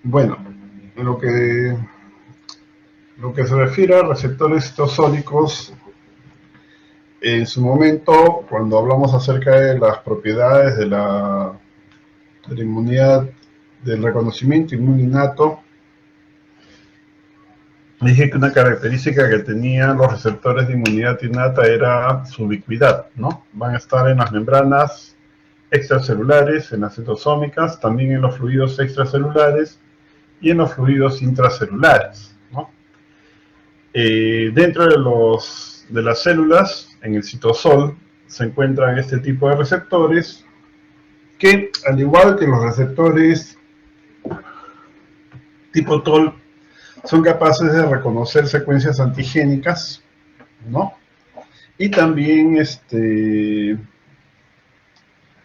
Bueno, lo que, lo que se refiere a receptores citosólicos, en su momento, cuando hablamos acerca de las propiedades de la inmunidad, del reconocimiento inmune innato, dije que una característica que tenían los receptores de inmunidad innata era su ubicuidad, ¿no? Van a estar en las membranas extracelulares, en las citosómicas, también en los fluidos extracelulares y en los fluidos intracelulares, ¿no? Dentro de las células, en el citosol, se encuentran este tipo de receptores que, al igual que los receptores tipo TOL, son capaces de reconocer secuencias antigénicas, ¿no? Y también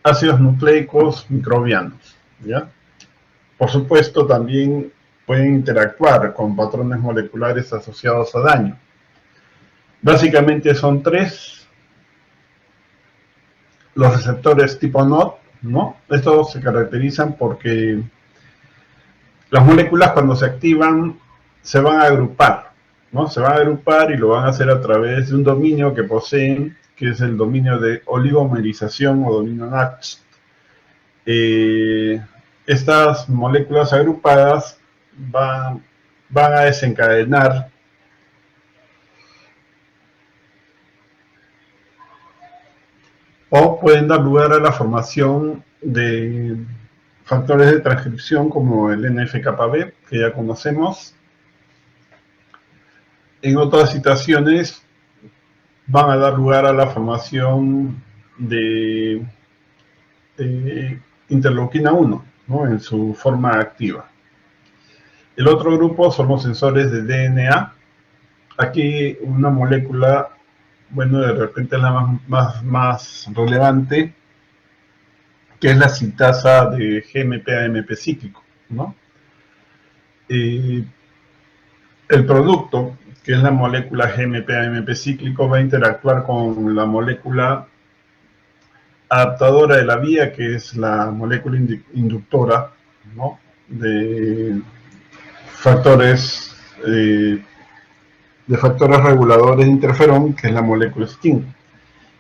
ácidos nucleicos microbianos, ¿ya? Por supuesto, también pueden interactuar con patrones moleculares asociados a daño. Básicamente son tres los receptores tipo NOD, ¿no? Estos se caracterizan porque las moléculas cuando se activan se van a agrupar, ¿no? Se van a agrupar y lo van a hacer a través de un dominio que poseen, que es el dominio de oligomerización o dominio NACHT. Estas moléculas agrupadas van a desencadenar o pueden dar lugar a la formación de factores de transcripción como el NF-κB, que ya conocemos. En otras situaciones van a dar lugar a la formación de interleuquina 1, ¿no? En su forma activa. El otro grupo son los sensores de DNA. Aquí una molécula, bueno, de repente es la más relevante, que es la citasa de GMP-AMP cíclico, ¿no? El producto, que es la molécula GMP-AMP cíclico, va a interactuar con la molécula adaptadora de la vía, que es la molécula inductora, ¿no? De factores reguladores de interferón, que es la molécula STING.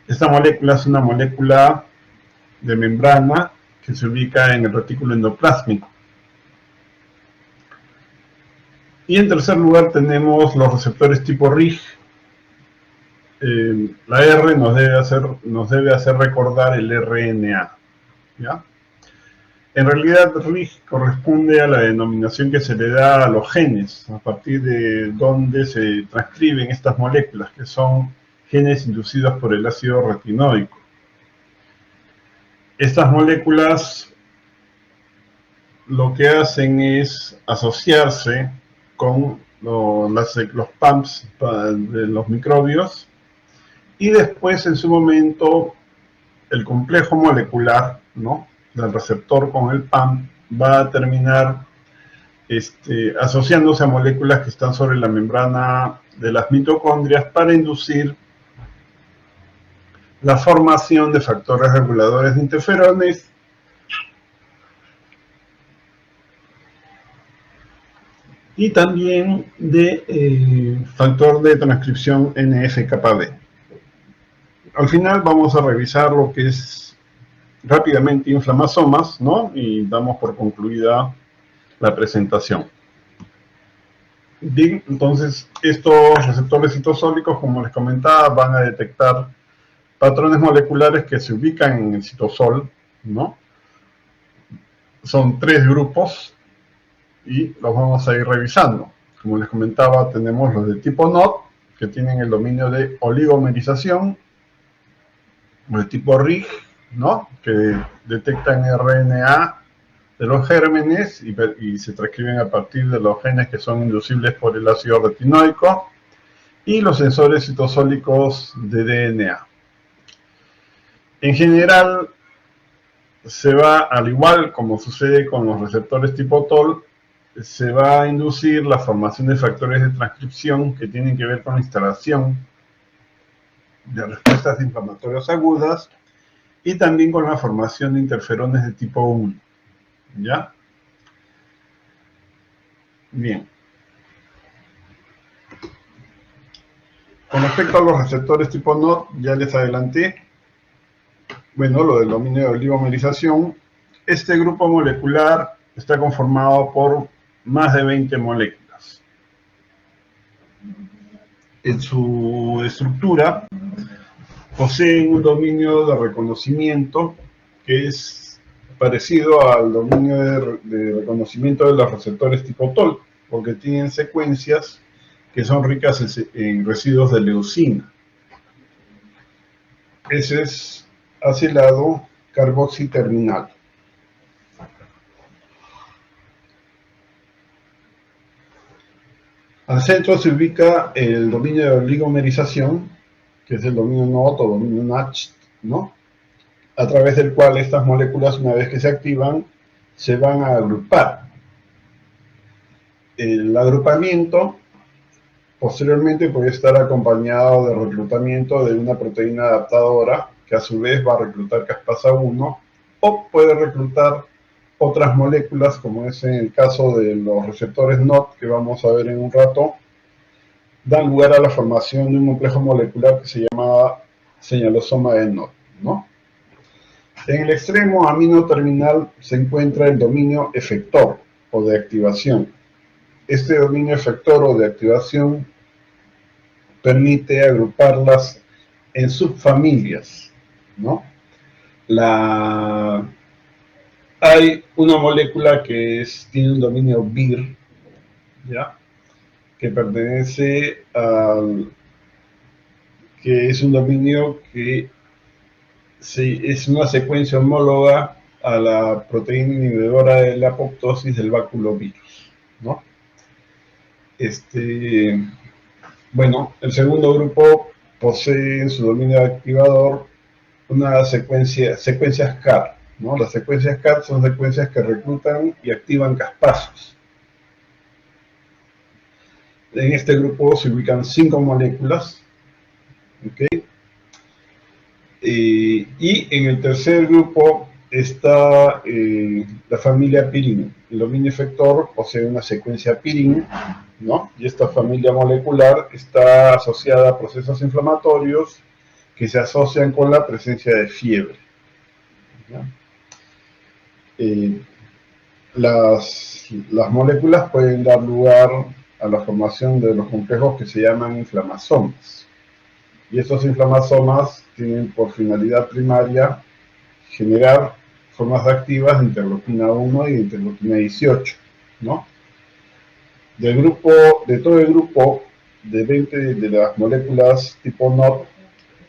Esta molécula es una molécula de membrana que se ubica en el retículo endoplásmico. Y en tercer lugar tenemos los receptores tipo RIG. La R nos debe hacer recordar el RNA, ¿ya? En realidad, RIG corresponde a la denominación que se le da a los genes, a partir de donde se transcriben estas moléculas, que son genes inducidos por el ácido retinoico. Estas moléculas lo que hacen es asociarse con los PAMPs de los microbios y después, en su momento, el complejo molecular, ¿no?, del receptor con el PAMP va a terminar asociándose a moléculas que están sobre la membrana de las mitocondrias para inducir la formación de factores reguladores de interferones y también de factor de transcripción NF-κB. Al final vamos a revisar lo que es rápidamente inflamasomas, ¿no? Y damos por concluida la presentación. Bien, entonces estos receptores citosólicos, como les comentaba, van a detectar patrones moleculares que se ubican en el citosol, ¿no? Son tres grupos y los vamos a ir revisando. Como les comentaba, tenemos los de tipo NOD, que tienen el dominio de oligomerización, los de tipo RIG, ¿no?, que detectan RNA de los gérmenes y se transcriben a partir de los genes que son inducibles por el ácido retinoico, y los sensores citosólicos de DNA. En general, se va, al igual como sucede con los receptores tipo TOL, se va a inducir la formación de factores de transcripción que tienen que ver con la instalación de respuestas inflamatorias agudas y también con la formación de interferones de tipo 1, ¿ya? Bien. Con respecto a los receptores tipo NOT, ya les adelanté, bueno, lo del dominio de oligomerización. Este grupo molecular está conformado por más de 20 moléculas. En su estructura poseen un dominio de reconocimiento que es parecido al dominio de reconocimiento de los receptores tipo TOL, porque tienen secuencias que son ricas en residuos de leucina. Ese es acilado carboxiterminal. Al centro se ubica el dominio de oligomerización, que es el dominio NOT o dominio NACHT, ¿no? A través del cual estas moléculas, una vez que se activan, se van a agrupar. El agrupamiento posteriormente puede estar acompañado de reclutamiento de una proteína adaptadora que a su vez va a reclutar caspasa 1 o puede reclutar otras moléculas, como es en el caso de los receptores NOT que vamos a ver en un rato, dan lugar a la formación de un complejo molecular que se llama señalosoma de NOT, ¿no? En el extremo amino terminal se encuentra el dominio efector o de activación. Este dominio efector o de activación permite agruparlas en subfamilias, ¿no? Hay una molécula que tiene un dominio BIR, ¿ya? Que pertenece al... que es un dominio que es una secuencia homóloga a la proteína inhibidora de la apoptosis del baculovirus, ¿no? Bueno, el segundo grupo posee en su dominio activador una secuencias CAR, ¿no? Las secuencias CAR son secuencias que reclutan y activan caspazos. En este grupo se ubican 5 moléculas, ¿ok? Y en el tercer grupo está la familia pirin. El dominio efector posee una secuencia pirin, ¿no? Y esta familia molecular está asociada a procesos inflamatorios que se asocian con la presencia de fiebre, ¿ya? Las moléculas pueden dar lugar a la formación de los complejos que se llaman inflamasomas. Y estos inflamasomas tienen por finalidad primaria generar formas activas de interleuquina 1 y de interleuquina 18, ¿no? De todo el grupo de 20 de las moléculas tipo NOT,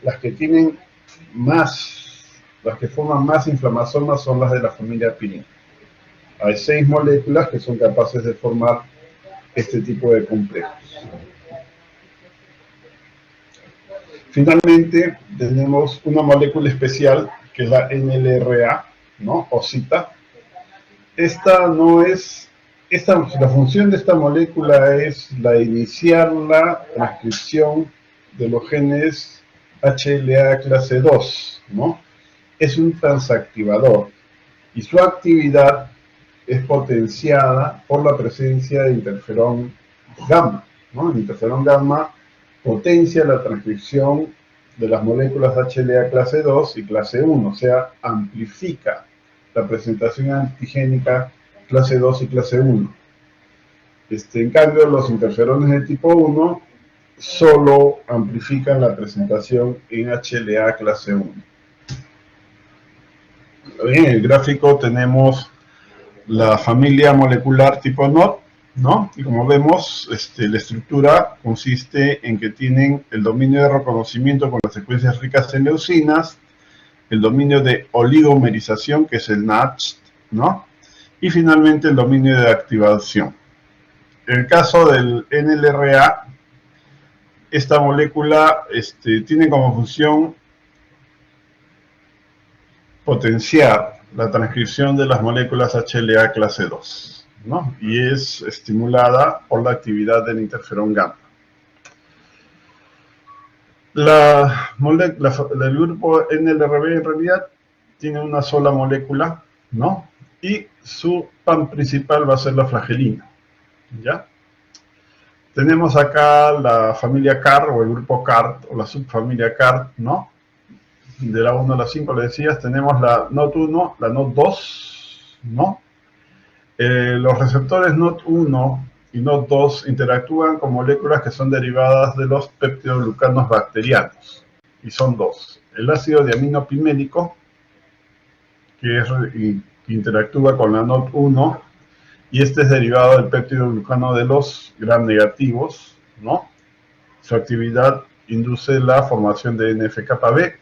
las que forman más inflamasomas son las de la familia pirin. Hay 6 moléculas que son capaces de formar este tipo de complejos. Finalmente, tenemos una molécula especial que es la NLRA, ¿no? O CITA. La función de esta molécula es la de iniciar la transcripción de los genes HLA clase 2, ¿no? Es un transactivador y su actividad es potenciada por la presencia de interferón gamma, ¿no? El interferón gamma potencia la transcripción de las moléculas HLA clase 2 y clase 1, o sea, amplifica la presentación antigénica clase 2 y clase 1. En cambio, los interferones de tipo 1 solo amplifican la presentación en HLA clase 1. En el gráfico tenemos la familia molecular tipo NOT, ¿no? Y como vemos, la estructura consiste en que tienen el dominio de reconocimiento con las secuencias ricas en leucinas, el dominio de oligomerización, que es el NACHT, ¿no? Y finalmente el dominio de activación. En el caso del NLRA, esta molécula tiene como función potenciar la transcripción de las moléculas HLA clase 2, ¿no? Y es estimulada por la actividad del interferón gamma. El grupo NLRB en realidad tiene una sola molécula, ¿no? Y su PAM principal va a ser la flagelina, ¿ya? Tenemos acá la familia CAR o el grupo CAR o la subfamilia CAR, ¿no? De la 1 a la 5 le decías, tenemos la NOT1, la NOT2, ¿no? Los receptores NOT1 y NOT2 interactúan con moléculas que son derivadas de los peptidoglucanos bacterianos. Y son dos. El ácido diaminopimélico, que interactúa con la NOT1, y este es derivado del peptidoglucano de los gram negativos, ¿no? Su actividad induce la formación de NF-κB.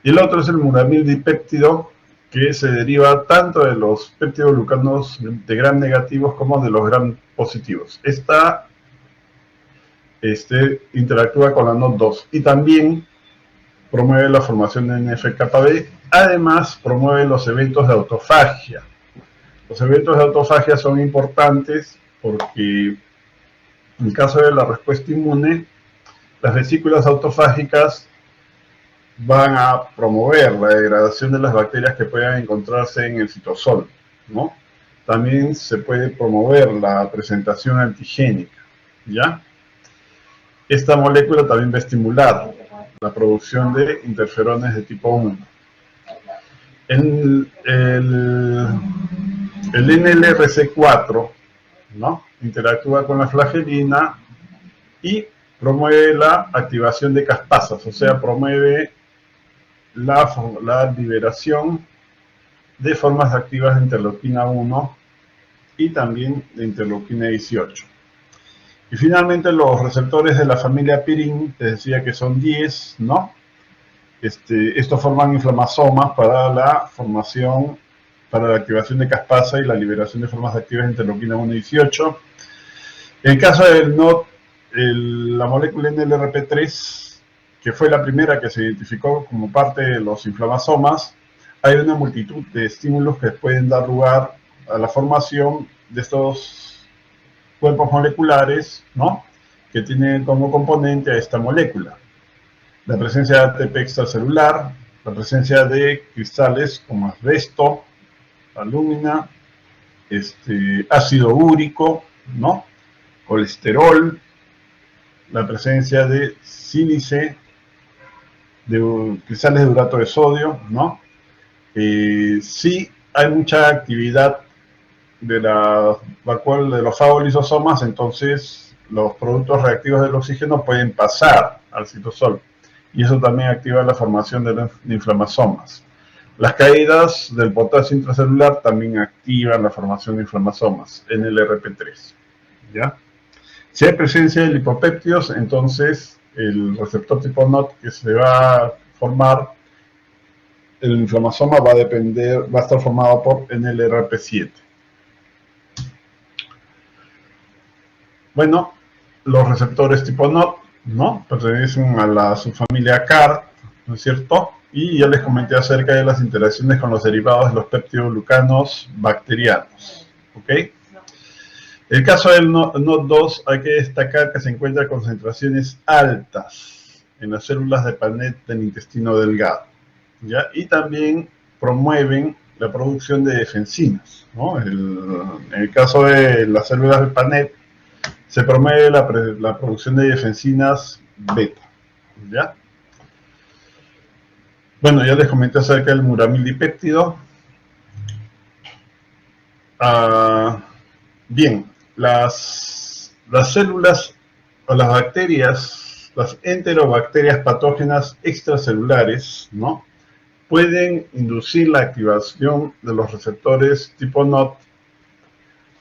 Y el otro es el muramil-dipéptido, que se deriva tanto de los peptidoglucanos de gram negativos como de los gram positivos. Esta interactúa con la NOT2 y también promueve la formación de NF-κB. Además, promueve los eventos de autofagia. Los eventos de autofagia son importantes porque en el caso de la respuesta inmune, las vesículas autofágicas van a promover la degradación de las bacterias que puedan encontrarse en el citosol, ¿no? También se puede promover la presentación antigénica, ¿ya? Esta molécula también va a estimular la producción de interferones de tipo 1. El NLRC4, ¿no? Interactúa con la flagelina y promueve la activación de caspasas, o sea, promueve la liberación de formas activas de interleuquina 1 y también de interleuquina 18. Y finalmente los receptores de la familia pirin, te decía que son 10, ¿no? Estos forman inflamasomas para la formación, para la activación de caspasa y la liberación de formas activas de interleuquina 1 y 18. En el caso del NOT, la molécula NLRP3, que fue la primera que se identificó como parte de los inflamasomas, hay una multitud de estímulos que pueden dar lugar a la formación de estos cuerpos moleculares, ¿no? Que tienen como componente a esta molécula. La presencia de ATP extracelular, la presencia de cristales como asbesto, alúmina, ácido úrico, ¿no? Colesterol, la presencia de sílice, de cristales de urato de sodio, ¿no? Sí hay mucha actividad de los fagolisosomas, entonces los productos reactivos del oxígeno pueden pasar al citosol y eso también activa la formación de inflamasomas. Las caídas del potasio intracelular también activan la formación de inflamasomas en el RP3, ¿ya? Si hay presencia de lipopéptidos, entonces el receptor tipo NOT que se va a formar, el inflamasoma va a estar formado por NLRP7. Bueno, los receptores tipo NOT, ¿no? Pertenecen a la subfamilia CAR, ¿no es cierto? Y ya les comenté acerca de las interacciones con los derivados de los peptidoglucanos bacterianos, ¿ok? El caso del NOT2 hay que destacar que se encuentra a concentraciones altas en las células de Paneth del intestino delgado, ¿ya? Y también promueven la producción de defensinas, ¿no? En el caso de las células de Paneth se promueve la producción de defensinas beta, ¿ya? Bueno, ya les comenté acerca del muramil-dipéptido. Bien, las células o las bacterias, las enterobacterias patógenas extracelulares, ¿no? Pueden inducir la activación de los receptores tipo NOT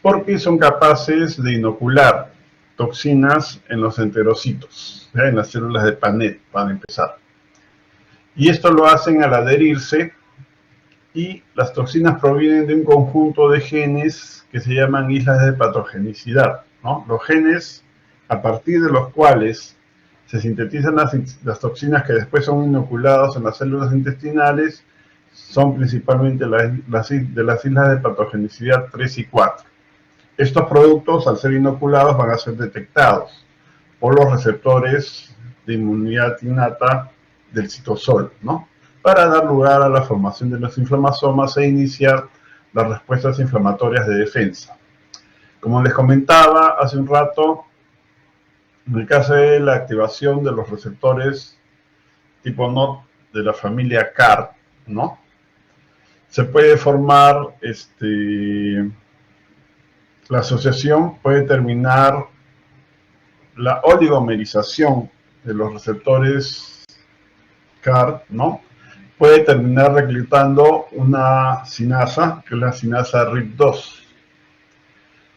porque son capaces de inocular toxinas en los enterocitos, ¿ya? En las células de Paneth, para empezar. Y esto lo hacen al adherirse y las toxinas provienen de un conjunto de genes que se llaman islas de patogenicidad, ¿no? Los genes a partir de los cuales se sintetizan las toxinas que después son inoculadas en las células intestinales son principalmente de las islas de patogenicidad 3 y 4. Estos productos, al ser inoculados, van a ser detectados por los receptores de inmunidad innata del citosol, ¿no? Para dar lugar a la formación de los inflamasomas e iniciar las respuestas inflamatorias de defensa. Como les comentaba hace un rato, en el caso de la activación de los receptores tipo NOT de la familia CAR, ¿no? Se puede formar, la asociación puede terminar la oligomerización de los receptores CAR, ¿no? Puede terminar reclutando una sinasa, que es la sinasa RIP2.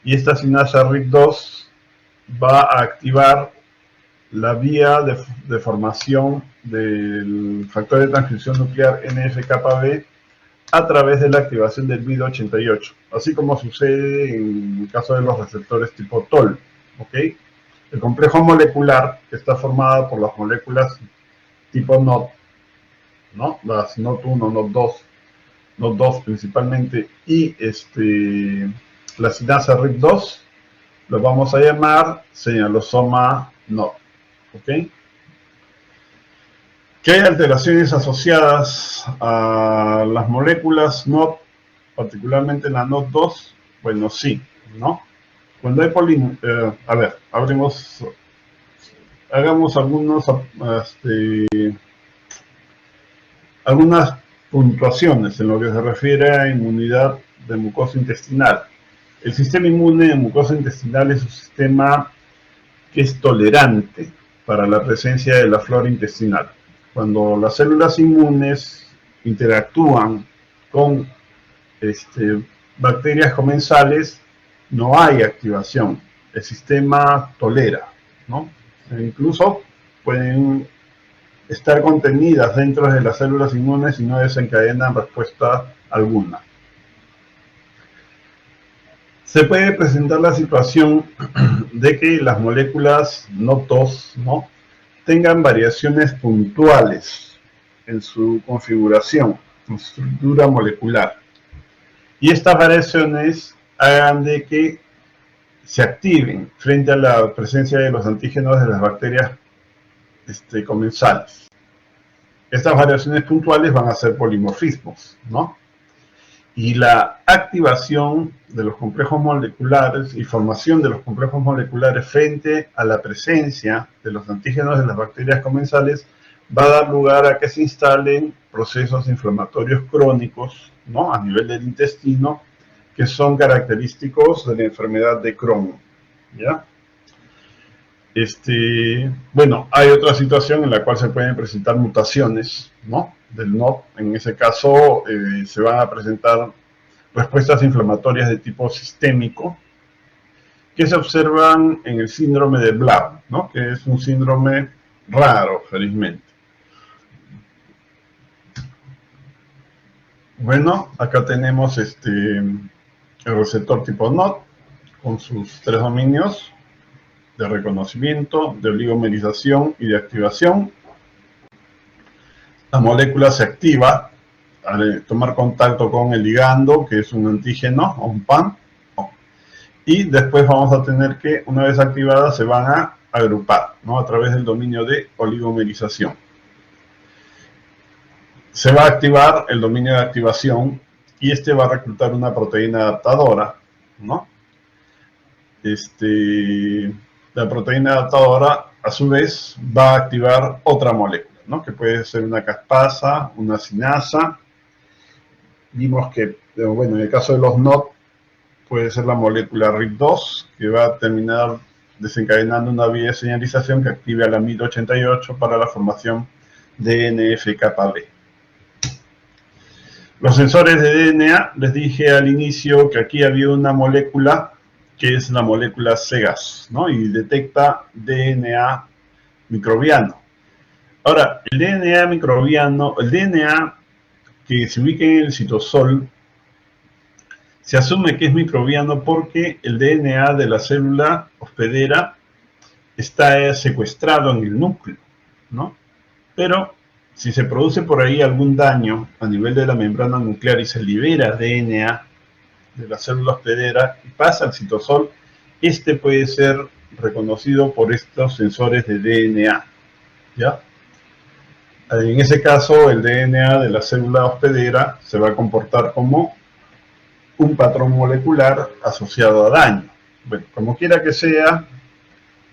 Y esta sinasa RIP2 va a activar la vía de formación del factor de transcripción nuclear NF-κB a través de la activación del BID88, así como sucede en el caso de los receptores tipo TOL, ¿ok? El complejo molecular está formado por las moléculas tipo NOT, ¿no? Las NOT1, NOT2, NOT2 principalmente, y la sinasa RIP2, lo vamos a llamar señalosoma NOT, ¿ok? ¿Que hay alteraciones asociadas a las moléculas NOT, particularmente la NOT2? Bueno, sí, ¿no? Cuando hay hagamos algunas puntuaciones en lo que se refiere a inmunidad de mucosa intestinal. El sistema inmune de mucosa intestinal es un sistema que es tolerante para la presencia de la flora intestinal. Cuando las células inmunes interactúan con bacterias comensales, no hay activación. El sistema tolera, ¿no? E incluso pueden estar contenidas dentro de las células inmunes y no desencadenan respuesta alguna. Se puede presentar la situación de que las moléculas NOT2, ¿no?, tengan variaciones puntuales en su configuración, en su estructura molecular. Y estas variaciones hagan de que se activen frente a la presencia de los antígenos de las bacterias comensales. Estas variaciones puntuales van a ser polimorfismos, ¿no? Y la activación de los complejos moleculares y formación de los complejos moleculares frente a la presencia de los antígenos de las bacterias comensales va a dar lugar a que se instalen procesos inflamatorios crónicos, ¿no?, a nivel del intestino, que son característicos de la enfermedad de Crohn, ¿ya? Bueno, hay otra situación en la cual se pueden presentar mutaciones, ¿no?, del NOT. En ese caso se van a presentar respuestas inflamatorias de tipo sistémico que se observan en el síndrome de Blau, ¿no?, que es un síndrome raro, felizmente. Bueno, acá tenemos el receptor tipo NOT con sus 3 dominios de reconocimiento, de oligomerización y de activación. La molécula se activa al tomar contacto con el ligando, que es un antígeno o un PAN, y después vamos a tener que, una vez activada, se van a agrupar, ¿no?, a través del dominio de oligomerización. Se va a activar el dominio de activación y va a reclutar una proteína adaptadora, ¿no? La proteína adaptadora, a su vez, va a activar otra molécula, ¿no?, que puede ser una caspasa, una sinasa. Vimos que, bueno, en el caso de los NOT, puede ser la molécula RIP2, que va a terminar desencadenando una vía de señalización que active a la BID88 para la formación de NF-κB. Los sensores de DNA, les dije al inicio que aquí había una molécula que es la molécula Segas, ¿no?, y detecta DNA microbiano. Ahora, el DNA microbiano, el DNA que se ubica en el citosol, se asume que es microbiano porque el DNA de la célula hospedera está secuestrado en el núcleo, ¿no? Pero si se produce por ahí algún daño a nivel de la membrana nuclear y se libera DNA de la célula hospedera y pasa al citosol, puede ser reconocido por estos sensores de DNA, ¿ya? En ese caso, el DNA de la célula hospedera se va a comportar como un patrón molecular asociado a daño, Bueno, como quiera que sea,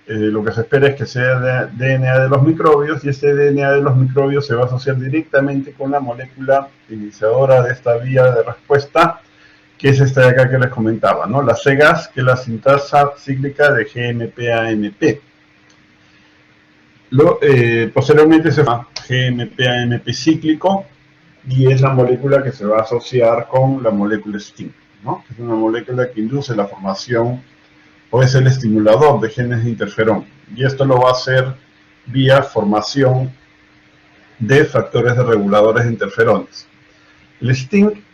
lo que se espera es que sea DNA de los microbios, y este DNA de los microbios se va a asociar directamente con la molécula iniciadora de esta vía de respuesta, que es esta de acá que les comentaba, ¿no? La CGAS, que es la sintasa cíclica de GMP-AMP. Posteriormente se llama GMP-AMP cíclico, y es la molécula que se va a asociar con la molécula STING, ¿no? Es una molécula que induce la formación, o es el estimulador de genes de interferón, y esto lo va a hacer vía formación de factores de reguladores de interferones. El STING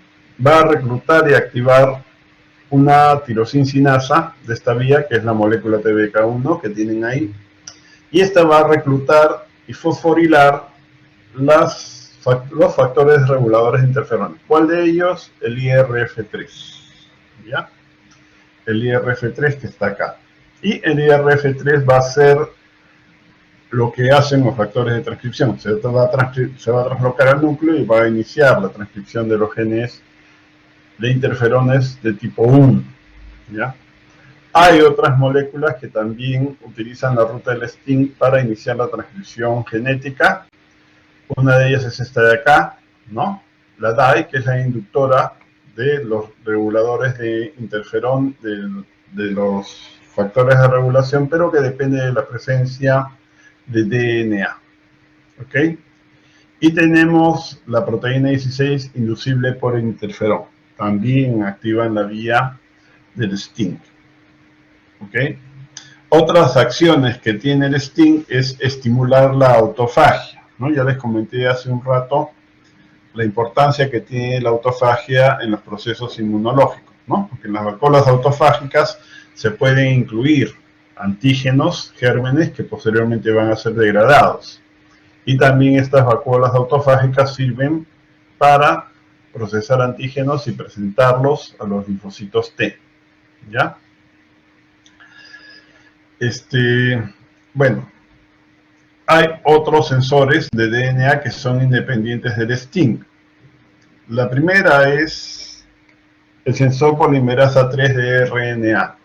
va a reclutar y activar una tirosincinasa de esta vía, que es la molécula TBK1 que tienen ahí, y esta va a reclutar y fosforilar los factores reguladores de interferones. ¿Cuál de ellos? El IRF3, ¿ya? El IRF3 que está acá. Y el IRF3 va a ser lo que hacen los factores de transcripción. Se va a traslocar al núcleo y va a iniciar la transcripción de los genes de interferones de tipo 1, ¿ya? Hay otras moléculas que también utilizan la ruta del STING para iniciar la transcripción genética. Una de ellas es esta de acá, ¿no? La DAI, que es la inductora de los reguladores de interferón, de los factores de regulación, pero que depende de la presencia de DNA, ¿ok? Y tenemos la proteína 16 inducible por interferón, también activa en la vía del STING, ¿ok? Otras acciones que tiene el STING es estimular la autofagia, ¿no? Ya les comenté hace un rato la importancia que tiene la autofagia en los procesos inmunológicos, ¿no? Porque en las vacuolas autofágicas se pueden incluir antígenos, gérmenes, que posteriormente van a ser degradados. Y también estas vacuolas autofágicas sirven para procesar antígenos y presentarlos a los linfocitos T, ¿ya? Bueno, hay otros sensores de DNA que son independientes del STING. La primera es el sensor polimerasa 3 de RNA.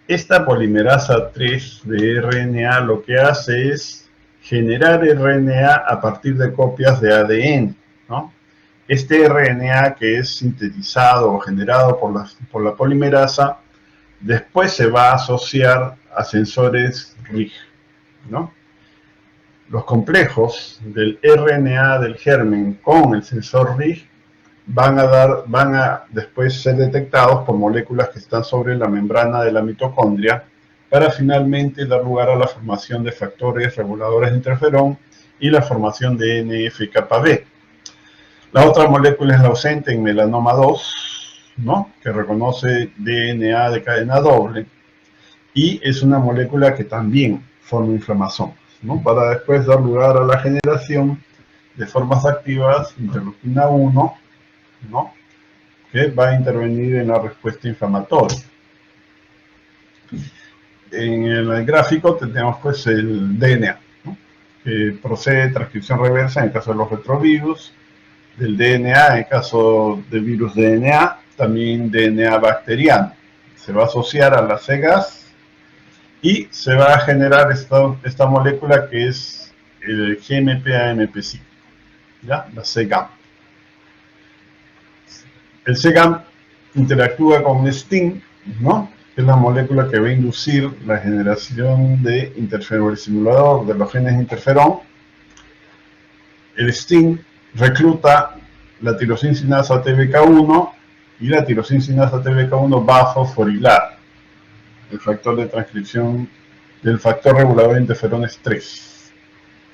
Esta polimerasa 3 de RNA lo que hace es generar RNA a partir de copias de ADN, ¿no? Este RNA que es sintetizado o generado por la polimerasa, después se va a asociar a sensores RIG, ¿no? Los complejos del RNA del germen con el sensor RIG van a después ser detectados por moléculas que están sobre la membrana de la mitocondria, para finalmente dar lugar a la formación de factores reguladores de interferón y la formación de NF-κB. La otra molécula es la ausente en melanoma 2, ¿no? Que reconoce DNA de cadena doble, y es una molécula que también forma inflamación, ¿no? Para después dar lugar a la generación de formas activas, interleuquina 1, ¿no? Que va a intervenir en la respuesta inflamatoria. En el gráfico tenemos pues el DNA, ¿no? Que procede de transcripción reversa en el caso de los retrovirus, del DNA en el caso del virus DNA, también DNA bacteriano. Se va a asociar a las CGAS y se va a generar esta molécula que es el GMP-AMP cíclico, ¿ya? La CGAM. El CGAM interactúa con el STING, ¿no? Que es la molécula que va a inducir la generación de interferón estimulador de los genes de interferón. El STING recluta la tirosincinasa TBK1, y la tirosincinasa TBK1 va a fosforilar el factor de transcripción del factor regulador de interferones 3,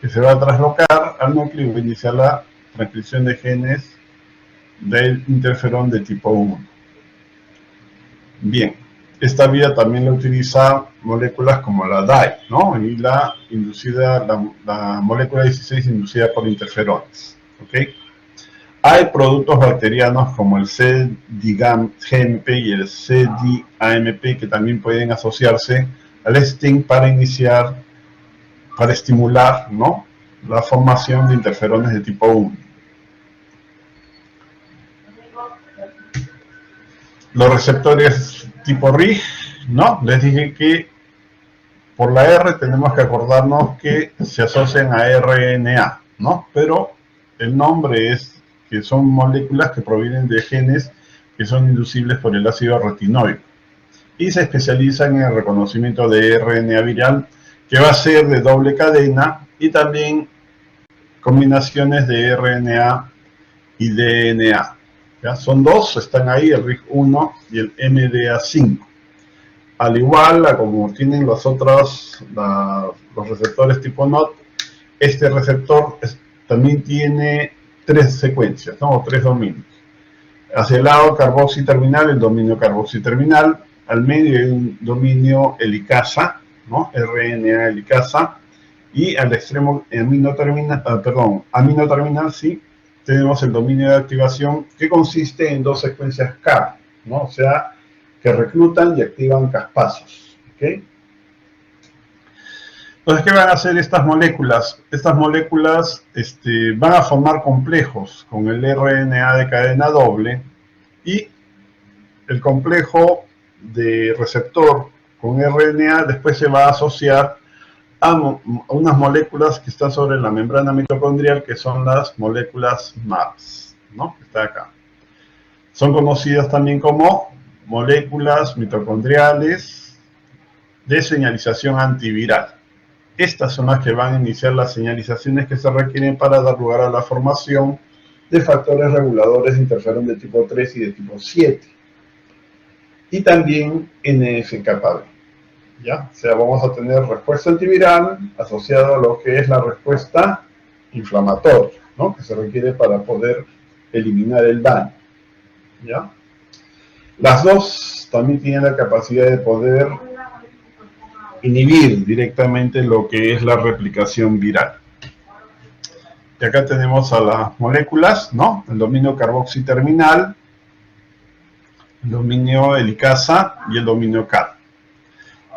que se va a traslocar al núcleo y va a iniciar la transcripción de genes del interferón de tipo 1. Bien, esta vía también la utiliza moléculas como la DAI, ¿no? Y la molécula 16 inducida por interferones, ¿ok? Hay productos bacterianos como el CDGAMP y el CDAMP que también pueden asociarse al STING para estimular, ¿no?, la formación de interferones de tipo 1. Los receptores tipo RIG ¿no? Les dije que por la R tenemos que acordarnos que se asocian a RNA, ¿no? Pero el nombre es que son moléculas que provienen de genes que son inducibles por el ácido retinoico. Y se especializan en el reconocimiento de RNA viral, que va a ser de doble cadena, y también combinaciones de RNA y DNA. ¿Ya? Son dos, están ahí, el RIG1 y el MDA5. Al igual como tienen los otros, los receptores tipo NOT, este receptor también tiene tres secuencias, ¿no? O tres dominios. Hacia el lado carboxiterminal, el dominio carboxiterminal, al medio hay un dominio helicasa, ¿no? RNA helicasa, y al extremo aminoterminal, sí, tenemos el dominio de activación que consiste en dos secuencias CAR, ¿no? O sea, que reclutan y activan caspazos, ¿ok? Entonces, ¿qué van a hacer estas moléculas? Estas moléculas van a formar complejos con el RNA de cadena doble, y el complejo de receptor con RNA después se va a asociar a unas moléculas que están sobre la membrana mitocondrial, que son las moléculas MAPS, ¿no? Que está acá. Son conocidas también como moléculas mitocondriales de señalización antiviral. Estas son las que van a iniciar las señalizaciones que se requieren para dar lugar a la formación de factores reguladores de interferón de tipo 3 y de tipo 7. Y también NF-κB. ¿Ya? O sea, vamos a tener respuesta antiviral asociada a lo que es la respuesta inflamatoria, ¿no? Que se requiere para poder eliminar el daño. ¿Ya? Las dos también tienen la capacidad de poder inhibir directamente lo que es la replicación viral. Y acá tenemos a las moléculas, ¿no? El dominio carboxiterminal, el dominio helicasa y el dominio CAR.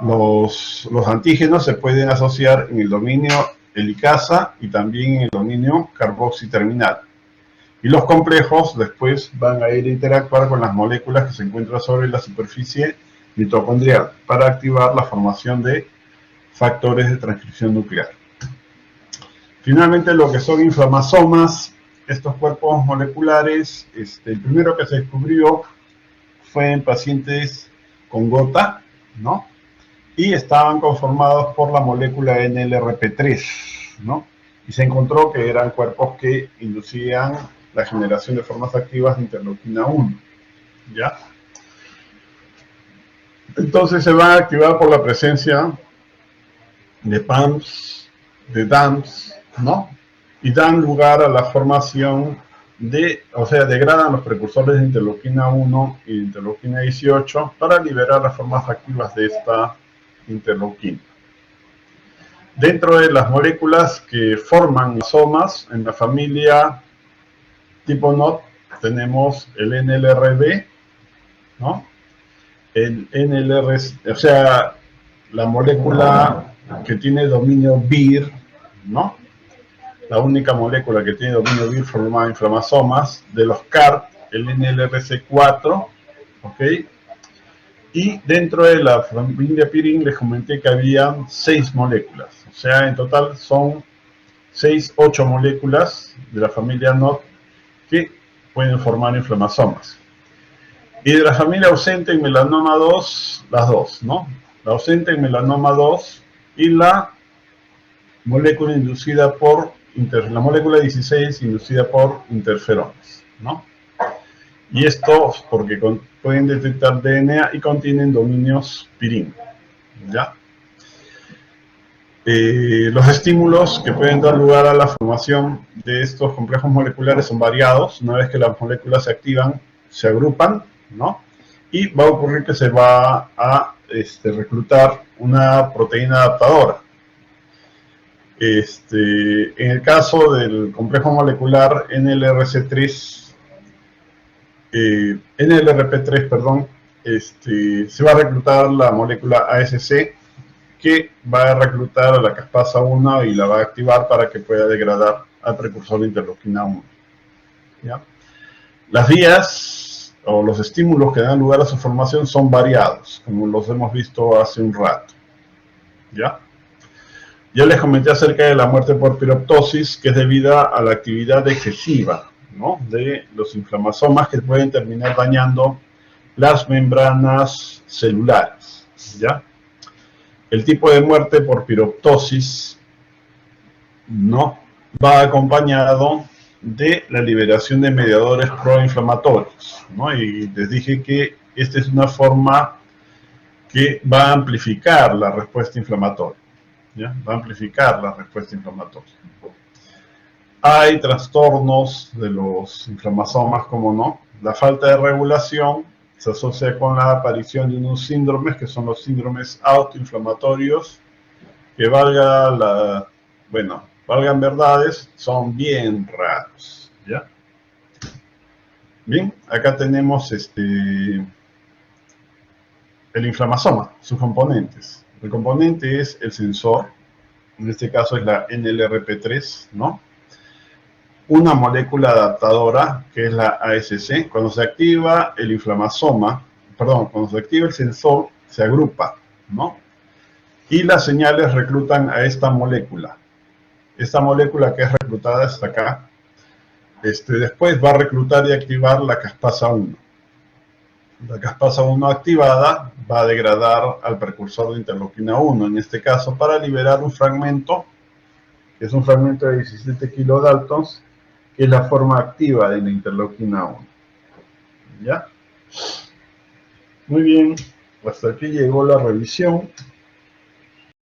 Los antígenos se pueden asociar en el dominio helicasa y también en el dominio carboxiterminal. Y los complejos después van a ir a interactuar con las moléculas que se encuentran sobre la superficie mitocondrial para activar la formación de factores de transcripción nuclear. Finalmente, lo que son inflamasomas, estos cuerpos moleculares, el primero que se descubrió fue en pacientes con gota, ¿no? Y estaban conformados por la molécula NLRP3, ¿no? Y se encontró que eran cuerpos que inducían la generación de formas activas de interleuquina 1, ¿ya? Entonces se van a activar por la presencia de PAMs, de DAMs, ¿no? Y dan lugar a la formación degradan los precursores de interleuquina 1 y de interleuquina 18 para liberar las formas activas de esta interleuquina. Dentro de las moléculas que forman somas, en la familia tipo NOT, tenemos el NLRB, ¿no? El NLRC, o sea, la molécula que tiene dominio BIR, ¿no? La única molécula que tiene dominio BIR forma inflamasomas. De los CAR, el NLRC4, ¿ok? Y dentro de la familia pirin les comenté que había 6 moléculas. O sea, en total son 8 moléculas de la familia NOT que pueden formar inflamasomas. Y de la familia ausente en melanoma 2, las dos, ¿no? La ausente en melanoma 2 y la molécula inducida por la molécula 16 inducida por interferones, ¿no? Y esto porque pueden detectar DNA y contienen dominios pirin, ¿ya? Los estímulos que pueden dar lugar a la formación de estos complejos moleculares son variados. Una vez que las moléculas se activan, se agrupan, ¿no? Y va a ocurrir que se va a reclutar una proteína adaptadora. En el caso del complejo molecular NLRP3, perdón, se va a reclutar la molécula ASC, que va a reclutar a la caspasa 1 y la va a activar para que pueda degradar al precursor de interleuquina 1. ¿Ya? Las vías o los estímulos que dan lugar a su formación son variados, como los hemos visto hace un rato. ¿Ya? Ya les comenté acerca de la muerte por piroptosis, que es debida a la actividad excesiva, ¿no?, de los inflamasomas que pueden terminar dañando las membranas celulares. ¿Ya? El tipo de muerte por piroptosis no va acompañado de la liberación de mediadores proinflamatorios, ¿no? Y les dije que esta es una forma que va a amplificar la respuesta inflamatoria. ¿Ya? Va a amplificar la respuesta inflamatoria. Hay trastornos de los inflamasomas, como no. La falta de regulación se asocia con la aparición de unos síndromes que son los síndromes autoinflamatorios, que valgan verdades, son bien raros. ¿Ya? Bien, acá tenemos el inflamasoma, sus componentes. El componente es el sensor, en este caso es la NLRP3, ¿no? Una molécula adaptadora, que es la ASC. Cuando se activa el inflamasoma, cuando se activa el sensor, se agrupa, ¿no? Y las señales reclutan a esta molécula. Esta molécula que es reclutada está acá. Después va a reclutar y activar la caspasa 1. La caspasa 1 activada va a degradar al precursor de interleuquina 1, en este caso, para liberar un fragmento, que es un fragmento de 17 kilodaltons, que es la forma activa de la interleuquina 1. ¿Ya? Muy bien, hasta aquí llegó la revisión.